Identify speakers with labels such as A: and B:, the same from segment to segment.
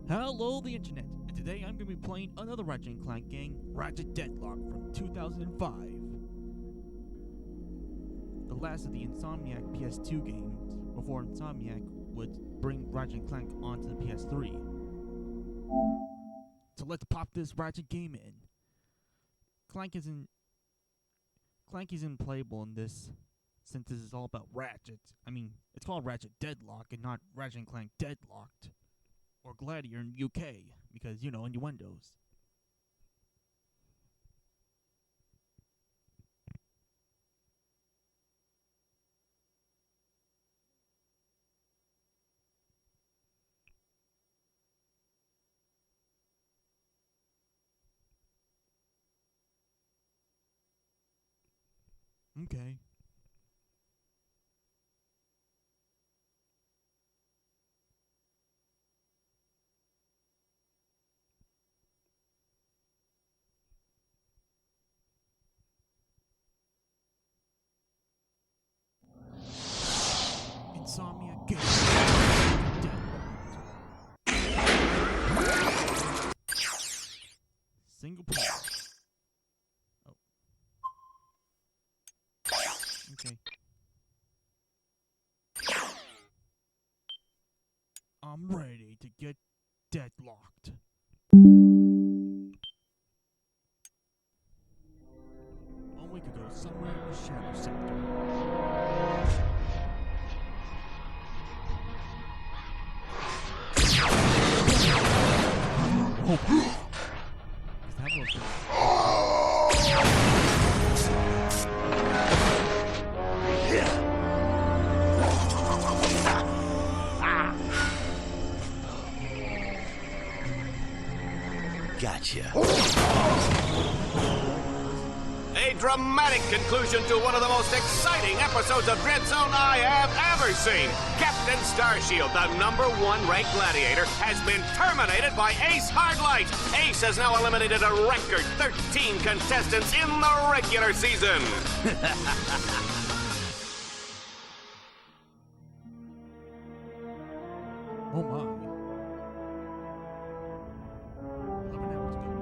A: Hello, the internet, and today I'm going to be playing another Ratchet & Clank game, Ratchet Deadlock from 2005. The last of the Insomniac PS2 games, before Insomniac would bring Ratchet & Clank onto the PS3. So let's pop this Ratchet game in. Clank isn't playable in this, since this is all about Ratchet. I mean, it's called Ratchet Deadlock and not Ratchet & Clank Deadlocked. Or Gladiator in UK, because, you know, innuendos. Okay. Insomnia game. Single player. Oh. Okay. I'm ready to get deadlocked. 1 week ago, somewhere in the shadow sector.
B: Gotcha.
C: A dramatic conclusion to one of the most exciting episodes of Dread Zone I have ever seen. Captain Starshield, the #1 ranked gladiator, has been terminated by Ace Hardlight. Ace has now eliminated a record 13 contestants in the regular season.
A: Oh my. 11 hours ago.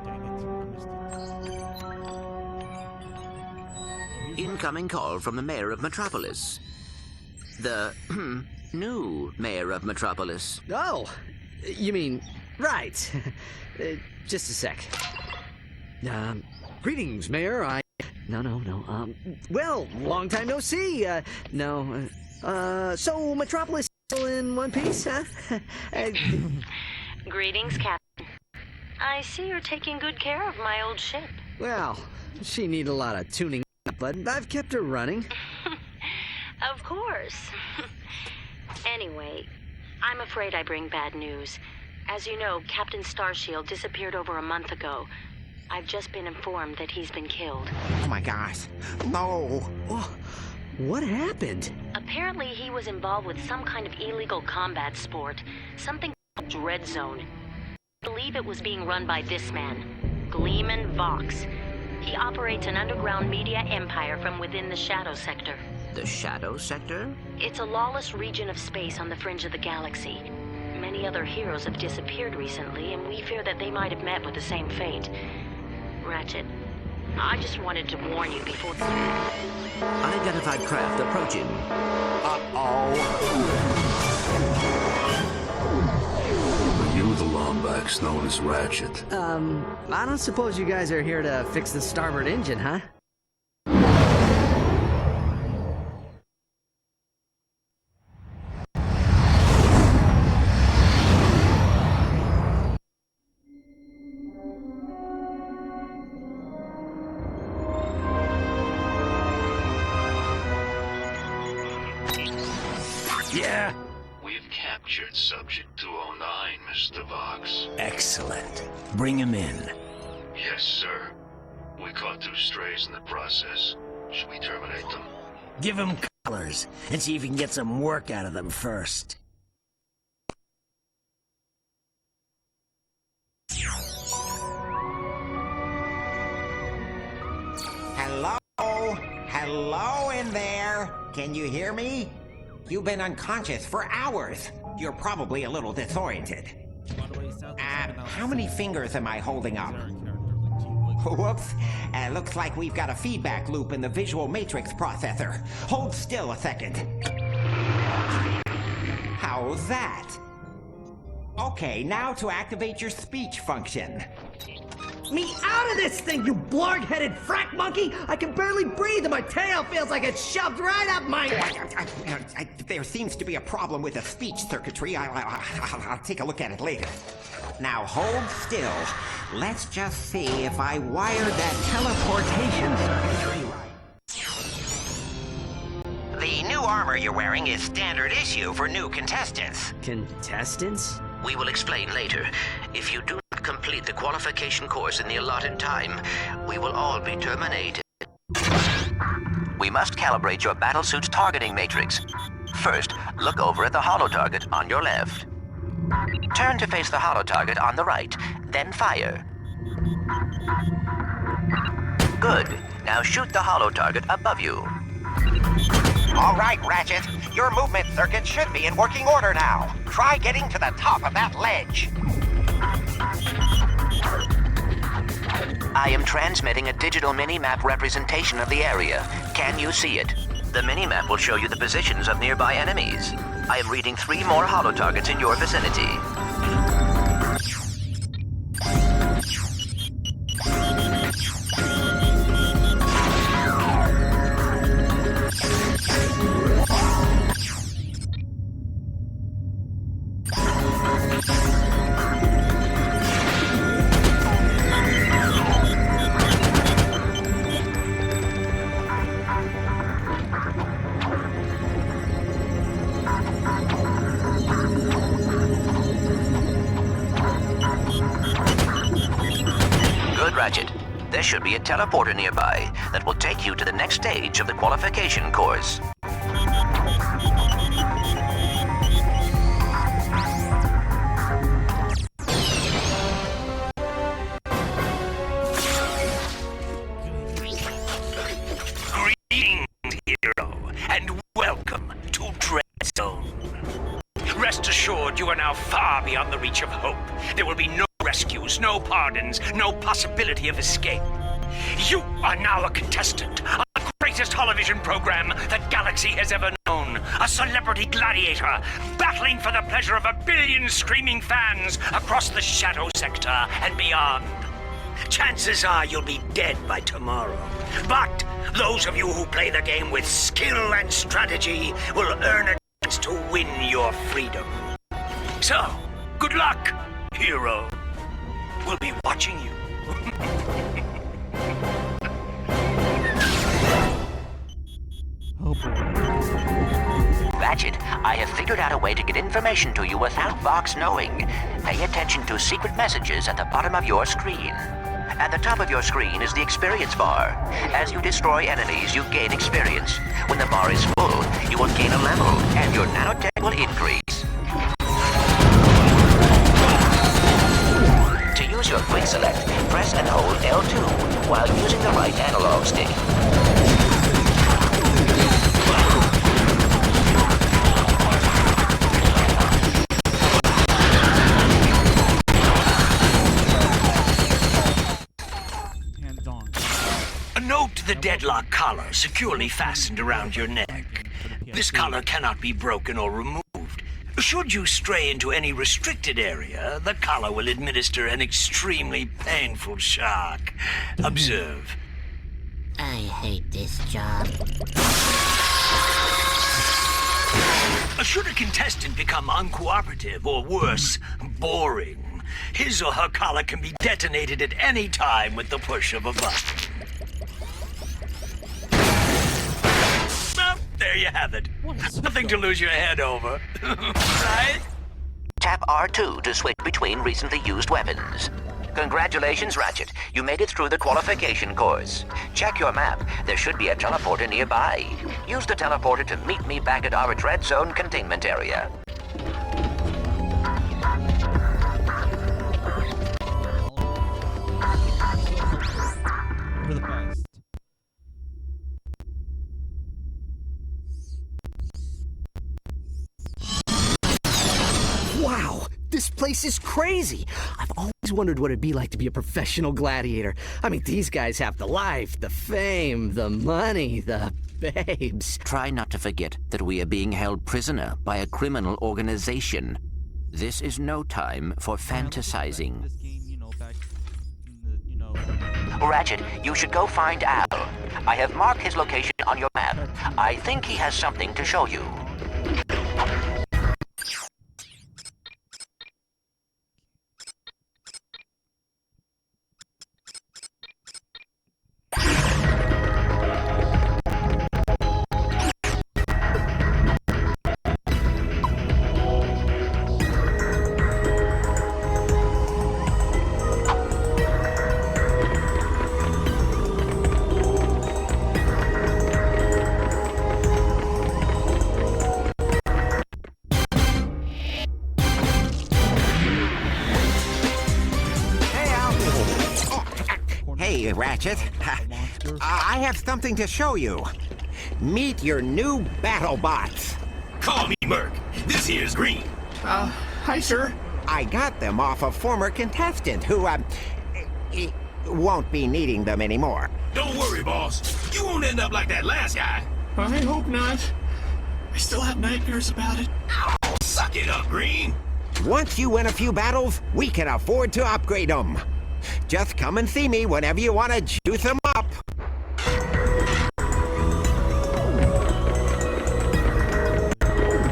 A: Dang it, I missed it.
B: Incoming call from the mayor of Metropolis. The new mayor of Metropolis.
D: Oh, you mean, right. Just a sec. Greetings, Mayor. No. Well, long time no see. So Metropolis still in one piece, huh?
E: Greetings, Captain. I see you're taking good care of my old ship.
D: Well, she need a lot of tuning up, but I've kept her running.
E: Of course. Anyway, I'm afraid I bring bad news. As you know, Captain Starshield disappeared over a month ago. I've just been informed that he's been killed.
F: Oh my gosh. No.
D: Oh, what happened?
E: Apparently, he was involved with some kind of illegal combat sport. Something called Dread Zone. I believe it was being run by this man, Gleeman Vox. He operates an underground media empire from within the Shadow Sector.
B: The Shadow Sector?
E: It's a lawless region of space on the fringe of the galaxy. Many other heroes have disappeared recently, and we fear that they might have met with the same fate. Ratchet, I just wanted to warn you before...
B: Unidentified craft approaching.
F: Uh-oh.
G: You the Lombax known as Ratchet.
D: I don't suppose you guys are here to fix the starboard engine, huh?
G: Yeah. We've captured Subject 209, Mr. Vox.
F: Excellent. Bring him in.
G: Yes, sir. We caught 2 strays in the process. Should we terminate them?
F: Give him colors and see if you can get some work out of them first.
H: Hello? Hello in there? Can you hear me? You've been unconscious for hours. You're probably a little disoriented.
A: By the way, it sounds like something else.
H: How many fingers am I holding up?
A: Is there a character like G- like-
H: Whoops. Looks like we've got a feedback loop in the visual matrix processor. Hold still a second. How's that? Okay, now to activate your speech function.
D: Me out of this thing, you blarg-headed frack monkey! I can barely breathe and my tail feels like it's shoved right up my...
H: There seems to be a problem with the speech circuitry. I'll take a look at it later. Now hold still. Let's just see if I wired that teleportation circuitry right. The new armor you're wearing is standard issue for new contestants.
D: Contestants?
B: We will explain later. If you do not complete the qualification course in the allotted time, we will all be terminated. We must calibrate your battlesuit's targeting matrix. First, look over at the holo target on your left. Turn to face the holo target on the right, then fire. Good. Now shoot the holo target above you.
H: All right, Ratchet. Your movement circuit should be in working order now. Try getting to the top of that ledge.
B: I am transmitting a digital mini-map representation of the area. Can you see it? The mini-map will show you the positions of nearby enemies. I am reading 3 more holo targets in your vicinity. Ratchet, there should be a teleporter nearby that will take you to the next stage of the qualification course.
I: Greetings, hero, and welcome to Dread Zone. Rest assured, you are now far beyond the reach of hope. There will be no rescues, no pardons, no possibility of escape. You are now a contestant on the greatest holovision program the galaxy has ever known. A celebrity gladiator battling for the pleasure of 1 billion screaming fans across the Shadow Sector and beyond. Chances are you'll be dead by tomorrow. But those of you who play the game with skill and strategy will earn a chance to win your freedom. So, good luck, hero. We'll be watching you.
A: Oh boy.
B: Ratchet, I have figured out a way to get information to you without Vox knowing. Pay attention to secret messages at the bottom of your screen. At the top of your screen is the experience bar. As you destroy enemies, you gain experience. When the bar is full, you will gain a level, and your nanotech will increase. To use your quick select, press and hold L2 while using the right analog stick.
A: Hands on.
I: Note the deadlock collar securely fastened around your neck. This collar cannot be broken or removed. Should you stray into any restricted area, the collar will administer an extremely painful shock. Observe.
J: I hate this job.
I: Should a contestant become uncooperative or worse, boring, his or her collar can be detonated at any time with the push of a button. Well, there you have it. Nothing to lose your head over. Right?
B: Tap R2 to switch between recently used weapons. Congratulations, Ratchet. You made it through the qualification course. Check your map. There should be a teleporter nearby. Use the teleporter to meet me back at our Dread Zone containment area.
A: You're the best.
F: This place is crazy. I've always wondered what it'd be like to be a professional gladiator. I mean, these guys have the life, the fame, the money, the babes.
B: Try not to forget that we are being held prisoner by a criminal organization. This is no time for fantasizing.
A: This game, you know, back in the, you know.
B: Ratchet, you should go find Al. I have marked his location on your map. I think he has something to show you.
H: Hey, Ratchet. I have something to show you. Meet your new battle bots.
I: Call me Merc. This here's Green.
H: Hi, sir. I got them off a former contestant who, won't be needing them anymore.
I: Don't worry, boss. You won't end up like that last guy.
K: I hope not. I still have nightmares about it.
I: Suck it up, Green.
H: Once you win a few battles, we can afford to upgrade them. Just come and see me whenever you want to juice them up.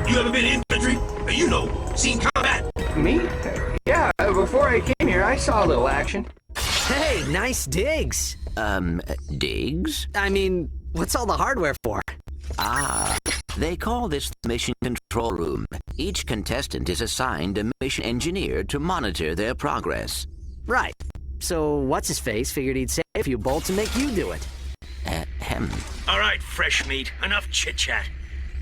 I: You ever been in country? You know, seen combat?
K: Me? Yeah, before I came here, I saw a little action.
F: Hey, nice digs.
B: Digs?
F: I mean, what's all the hardware for?
B: Ah, they call this the mission control room. Each contestant is assigned a mission engineer to monitor their progress.
F: Right. So, what's-his-face figured he'd save a few bolts and make you do it.
B: Ahem.
I: All right, fresh meat. Enough chit-chat.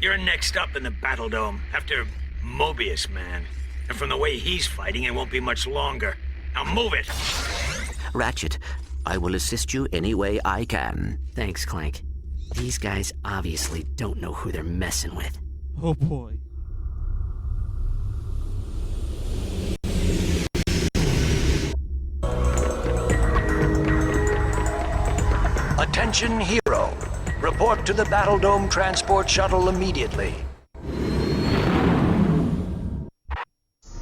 I: You're next up in the Battle Dome after Mobius Man. And from the way he's fighting, it won't be much longer. Now move it!
B: Ratchet, I will assist you any way I can.
F: Thanks, Clank. These guys obviously don't know who they're messing with.
A: Oh boy.
L: Attention, Hero. Report to the Battle Dome transport shuttle immediately.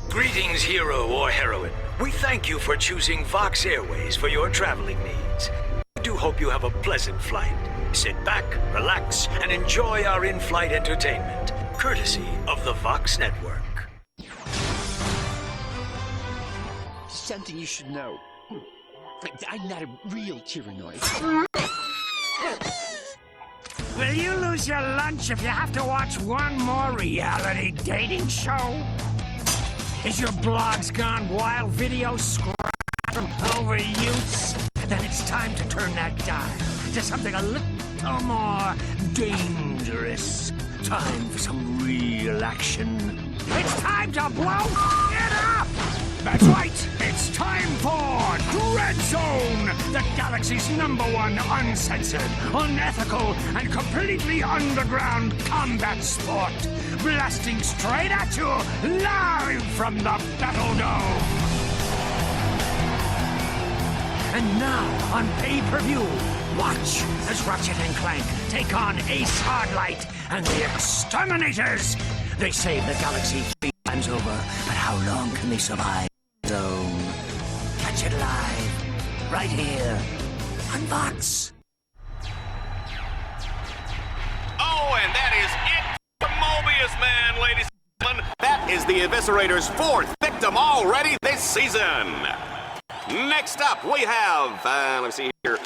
I: Greetings, hero or heroine. We thank you for choosing Vox Airways for your traveling needs. We do hope you have a pleasant flight. Sit back, relax, and enjoy our in-flight entertainment, courtesy of the Vox Network.
M: Something you should know. I'm not a real Tyrannoid.
N: Will you lose your lunch if you have to watch one more reality dating show? Is your blogs gone wild, video scrap from overuse? Then it's time to turn that dial to something a little more dangerous. Time for some real action. It's time to blow it up! That's right, it's time for Dread Zone, the galaxy's #1 uncensored, unethical, and completely underground combat sport. Blasting straight at you, live from the Battle Dome. And now, on pay-per-view, watch as Ratchet and Clank take on Ace Hardlight and the Exterminators. They save the galaxy 3 times over, but how long can they survive? Zone. Catch it live, right here, on Vox.
C: Oh, and that is it for Mobius Man, ladies and gentlemen. That is the Eviscerator's 4th victim already this season. Next up, we have, let me see here,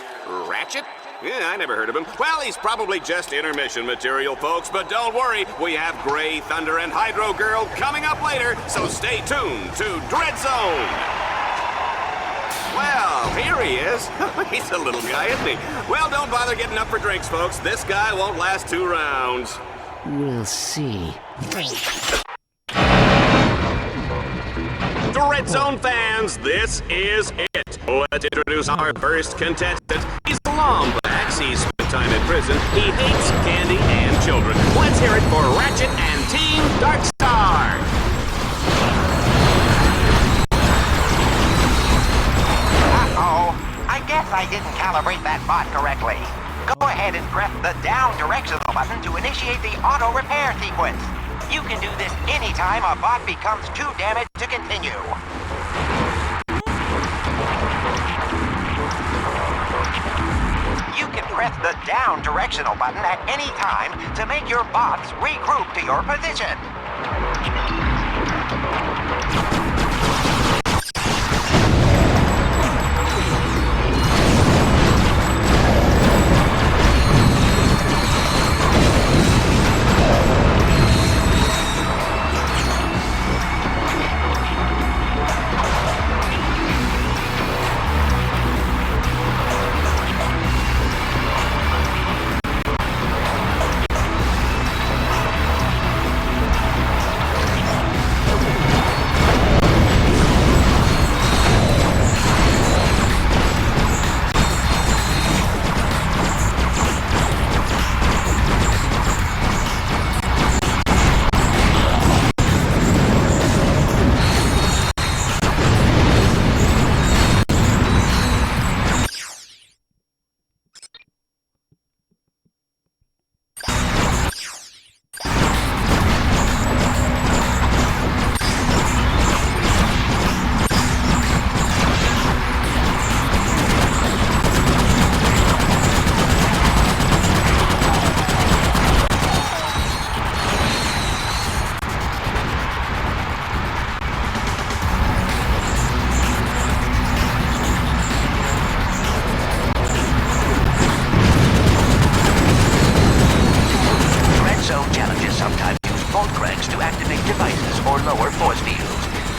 C: Ratchet? Yeah, I never heard of him. Well, he's probably just intermission material, folks, but don't worry, we have Grey Thunder and Hydro Girl coming up later, so stay tuned to Dread Zone. Well, here he is. He's a little guy, isn't he? Well, don't bother getting up for drinks, folks. This guy won't last 2 rounds.
F: We'll see.
C: Dread Zone fans, this is it. Let's introduce our first contestant. He's a Lombax. He's spent time in prison. He hates candy and children. Let's hear it for Ratchet and Team Darkstar.
H: Guess I didn't calibrate that bot correctly. Go ahead and press the down directional button to initiate the auto repair sequence. You can do this anytime a bot becomes too damaged to continue. You can press the down directional button at any time to make your bots regroup to your position.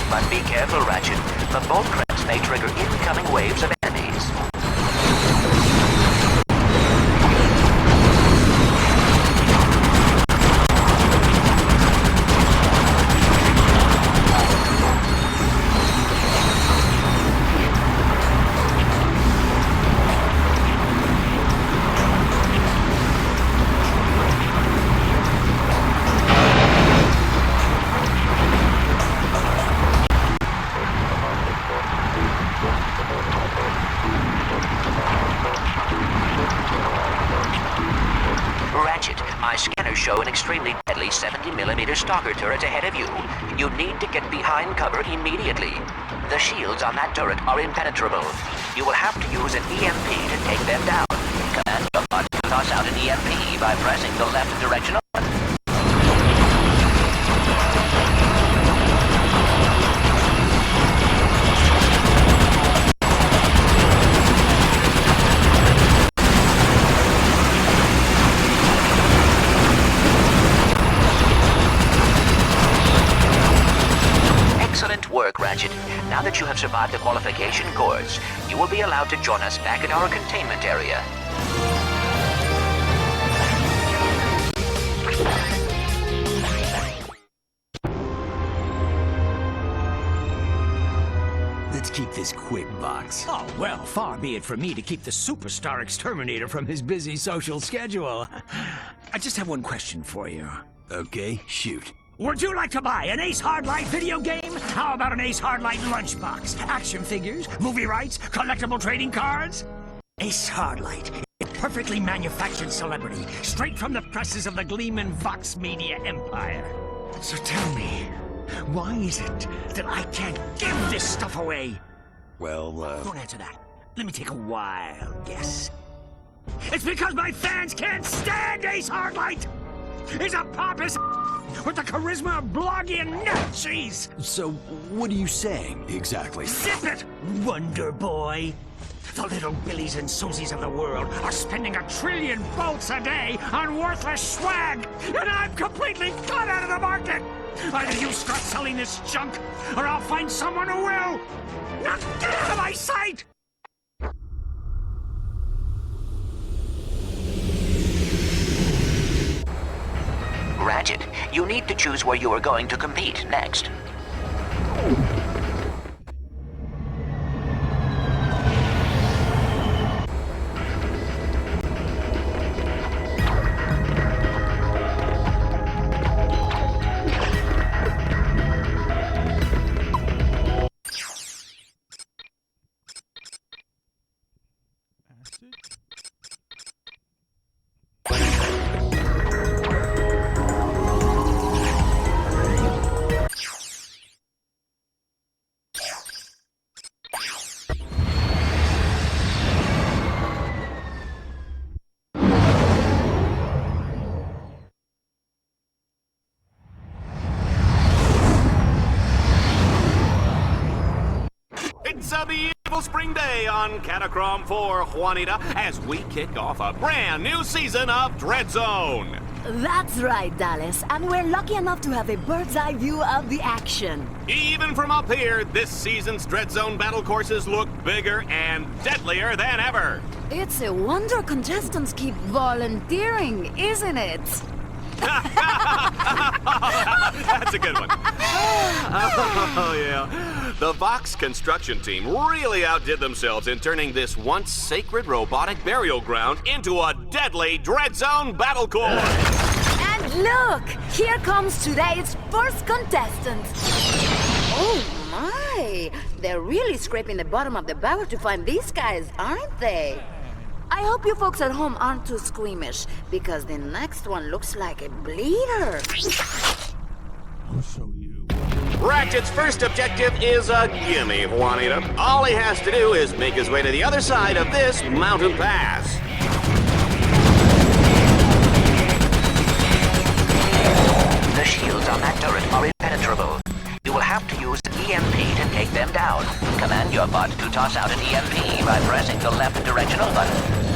H: But be careful, Ratchet. The bolt cracks may trigger incoming waves of enemies. My scanners show an extremely deadly 70mm stalker turret ahead of you. You need to get behind cover immediately. The shields on that turret are impenetrable. You will have to use an EMP to take them down. Command your bot to toss out an EMP by pressing the left directional button. Excellent work, Ratchet. Now that you have survived the qualification course, you will be allowed to join us back at our containment area.
N: Let's keep this quick, Box. Oh, well, far be it from me to keep the superstar exterminator from his busy social schedule. I just have one question for you.
O: Okay, shoot.
N: Would you like to buy an Ace Hardlight video game? How about an Ace Hardlight lunchbox? Action figures, movie rights, collectible trading cards? Ace Hardlight, a perfectly manufactured celebrity, straight from the presses of the Gleeman Vox Media empire. So tell me, why is it that I can't give this stuff away?
O: Well,
N: Don't answer that. Let me take a wild guess. It's because my fans can't stand Ace Hardlight! He's a pompous with the charisma of bloggy and nut cheese!
O: So, what are you saying, exactly?
N: Zip it, Wonder Boy! The little Billies and Susies of the world are spending 1 trillion bolts a day on worthless swag, and I'm completely cut out of the market! Either you start selling this junk, or I'll find someone who will! Now get out of my sight!
B: Ratchet, you need to choose where you are going to compete next.
C: a beautiful spring day on Catacrom 4, Juanita, as we kick off a brand new season of Dread Zone.
P: That's right, Dallas, and we're lucky enough to have a bird's eye view of the action.
C: Even from up here, this season's Dread Zone battle courses look bigger and deadlier than ever.
P: It's a wonder contestants keep volunteering, isn't it?
C: That's a good one. Oh, yeah. The Vox construction team really outdid themselves in turning this once sacred robotic burial ground into a deadly Dread Zone battle course.
P: And look, here comes today's first contestant. Oh my, they're really scraping the bottom of the barrel to find these guys, aren't they? I hope you folks at home aren't too squeamish, because the next one looks like a bleeder.
A: I'll show you.
C: Ratchet's first objective is a gimme, Juanita. All he has to do is make his way to the other side of this mountain pass.
B: The shields on that turret are impenetrable. You will have to use an EMP to take them down. Command your bot to toss out an EMP by pressing the left directional button.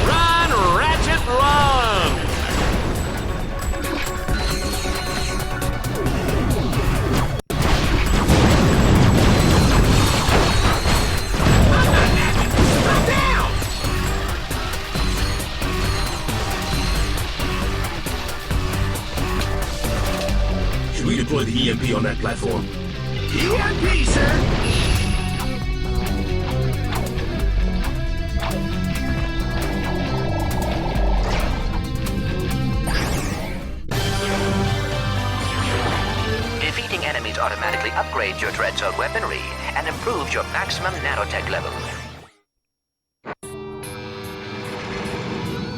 C: Run, Ratchet, run!
Q: Should we deploy the EMP on that platform?
N: EMP, sir!
B: Defeating enemies automatically upgrades your Dread Zone weaponry and improves your maximum nanotech level.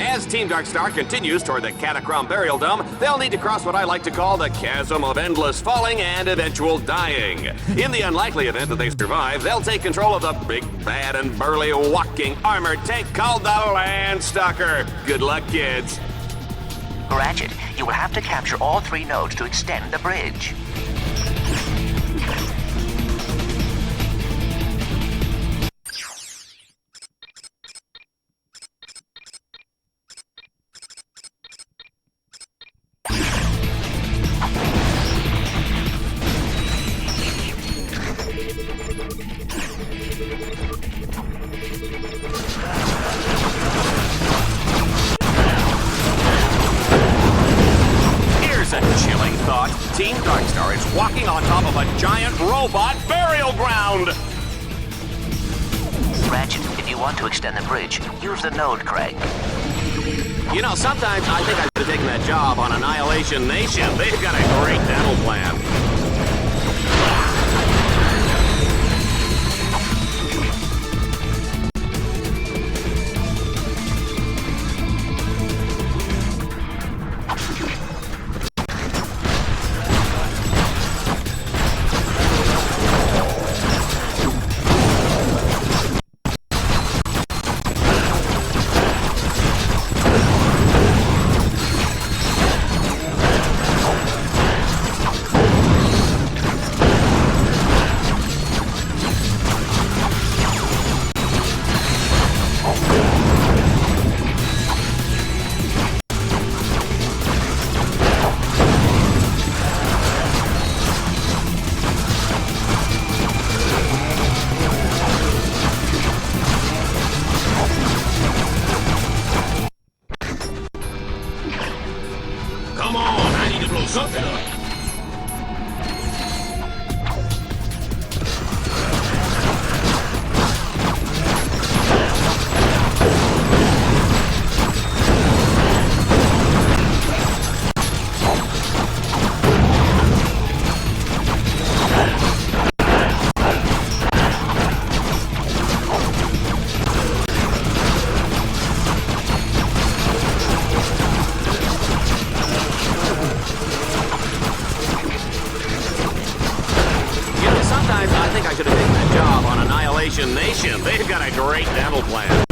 C: As Team Darkstar continues toward the Catacrom Burial Dome, they'll need to cross what I like to call the chasm of endless falling and eventual dying. In the unlikely event that they survive, they'll take control of the big, bad, and burly walking armored tank called the Landstalker. Good luck, kids.
B: Ratchet, you will have to capture all 3 nodes to extend the bridge.
C: Here's a chilling thought. Team Darkstar is walking on top of a giant robot burial ground.
B: Ratchet, if you want to extend the bridge, use the node crank.
C: You know, sometimes I think I should have taken that job on Annihilation Nation. They've got a great dental plan.
Q: Come on, I need to blow something up.
C: Abomination Nation. They've got a great dental plan.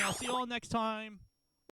A: I'll see you all next time.